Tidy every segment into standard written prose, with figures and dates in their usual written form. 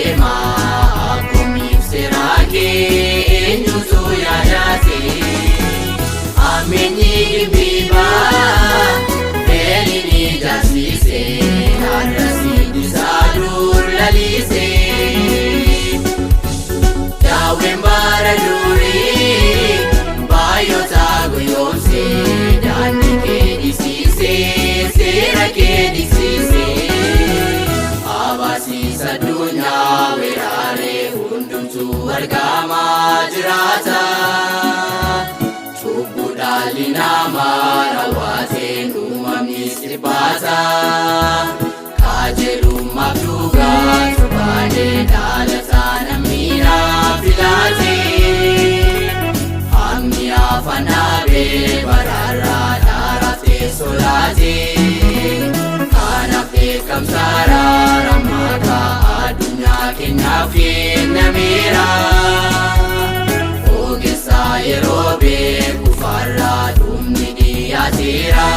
deema akkumiif seeraa kee eenyutu yaadate ameenyi gibbiibaa beelini jaarsiise har'asi isaa dur laliise daawwen bara durii baay'oota guyyoomse daandii kee dhisiise seera kee dhisiise abaasiisa addunyaa weeraaree hundumtuu argamaa jiraata cubbuu dhalli namaa raawwateen uumamnis dhiphaata qajeelummaaf dhugaa tubaadhee dhaalataa namni naaf filaate hammi afaan dhaabee baraarraa dhaaraftee solaate kanaaf beekamsaadhaa maqaa addunyaa keenyaaf kennameera ogeessaa yeroo beeku farraa dhumni dhiyaateera.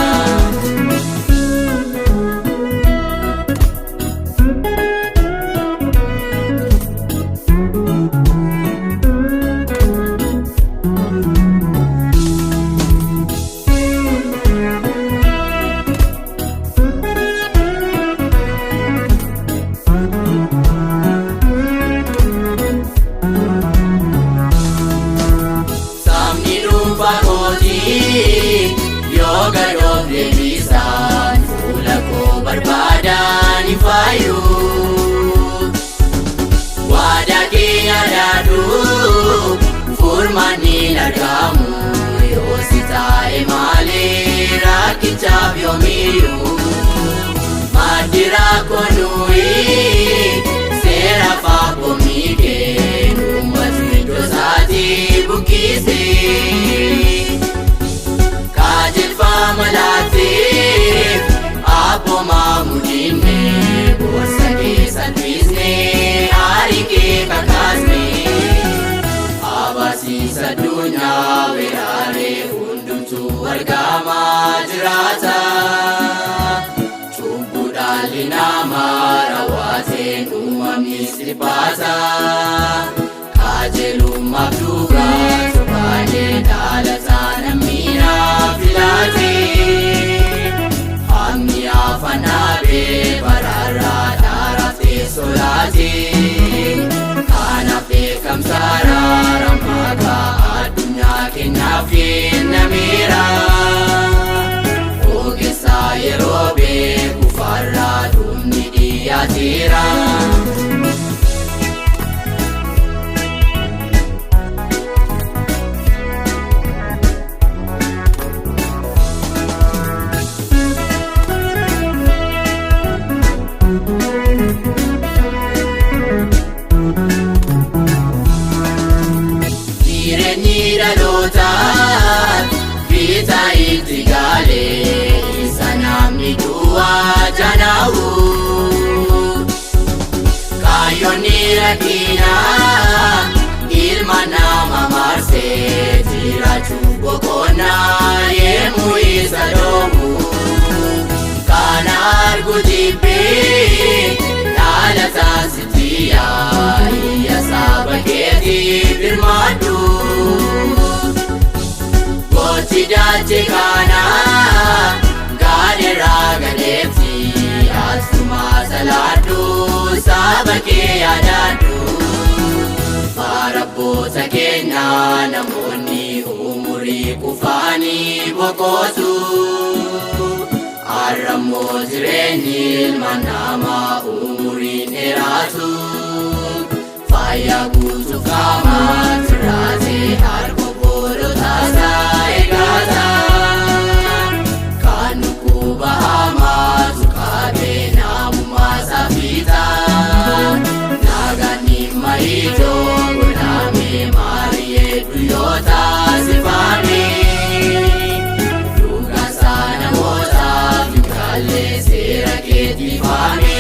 Yoga doble bisaan fuula koo barbaadaan ifaayu waadaa kee yaadadhu furmaanni argamu yoo si taa'e malee rakkichaaf yoomiyyuu maddi rakkoo nuyi seera faaboo miidhee uummatu iddoo isaatii buqqise. Malaatiif abboomaa mudhiinne gorsa keessan dhiisne aarii kee kakaasne abaasiisa addunyaa weeraaree hundumtuu argamaa jiraata cubbuu dhalli namaa raawwateen uumamnis dhiphaata qajeelummaaf dhugaa tubaadhee dhaalataa namni naaf filaate hammi afaan dhaabee baraarraa dhaaraftee solaate kanaaf beekamsaadhaa maqaa addunyaa keenyaaf kennameera ogeessaa yeroo beeku farraa dhumni dhiyaateera. Bitaa itti galee isa namni du'aa janaawu kaayyoonni rakkinaa ilma nama marsee jiraachuu boqonnaa yemmuu isa dhoobu kana argu jibbee dhaalataa sittiyaa iyya saba keetiif birmaadhu. Daache kana gaadheeraa galeetti asumaa salaadhu saba kee yaadadhu farabboota keenya namoonni umurii kufaanii boqotu har'ammoo jireenyi ilma namaa umuriin dheeratu fayyaa guutuu qaamaa tiraatee harka boorotaasaa eegata kan dhukkuba hamaatu qabee namummaa safiita nagaan dhimma ijoo godhamee maari'ee guyyoota sifaame dhugaansaa namootaaf hin galle seera keetiifame.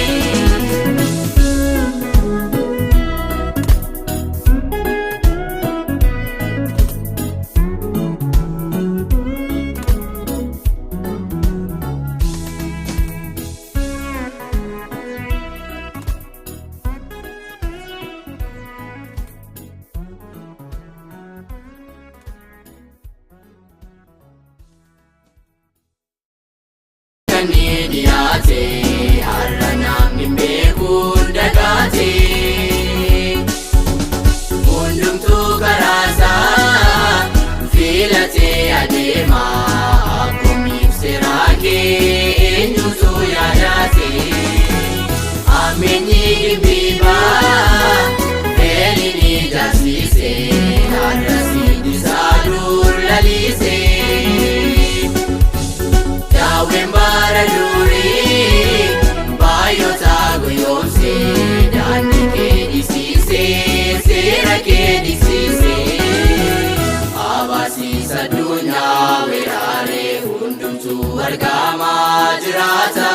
argamaa jiraata.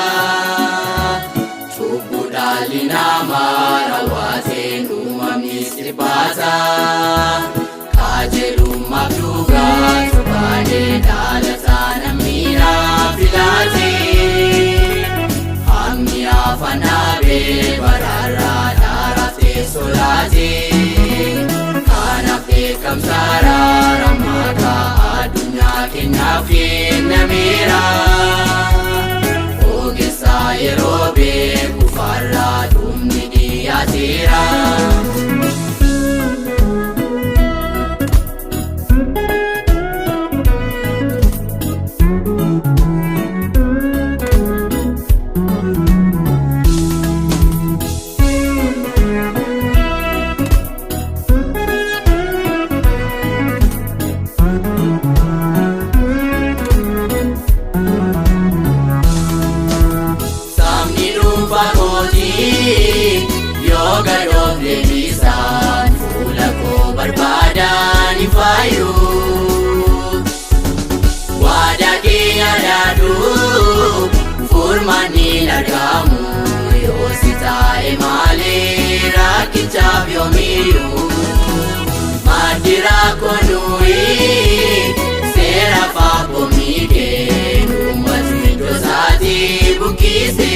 Cubbuu dhalli namaa raawwateen uumamnis dhiphaata. Qajeelummaaf dhugaatu baadhee dhalataa namni naaf filaate. Hammi afaan dhaabee baraarraa dhaaraftee solaate. Kanaaf beekamsa maqaa addunyaa keenyaaf kennameera. Ogeessa yeroo beeku farraa dhumni dhiyaateera. Yoga doble bisaan fuula koo barbaadaan ifaayu. Waadaa kee yaadadhu furmaanni argamu yoo si taa'e malee rakkichaaf yoomiyyuu. Maddi rakkoo nuyi seera faaboo miidhee uummatu iddoo isaatii buqqisee.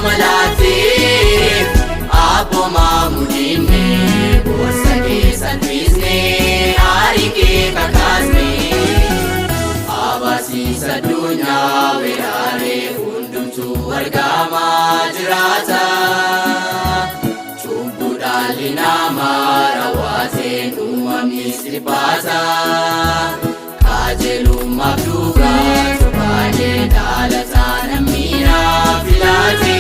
Malaatiif abboomaa mudinne boorsa keessan dhiisne aarii kee kakaasne. Abarsiisa addunyaa weeraree hundumtuu argamaa jiraata. Cubbuu dhalli namaa raawwateen uumamnis dhiphaata. Qajeelummaaf dhugaatu baadhee dhalataa namni naaf filaate.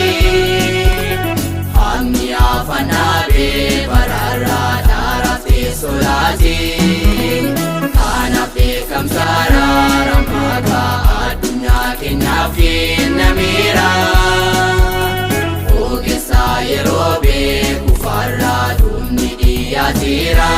Hammi afaan dhaabee baraarraa dhaaraftee solaate. Kanaaf beekamsa maqaa addunyaa keenyaaf kennameera. Ogeessa yeroo beeku farraa dhumni dhiyaateera.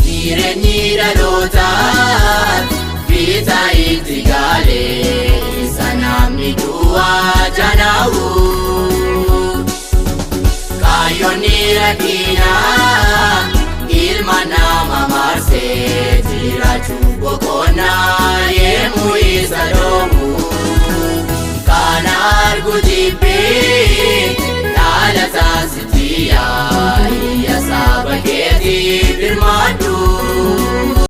Jireenyi dhalootaa bitaa itti galee isa namni du'aa janaa'u. Kaayyoonni rakkinaa ilmaan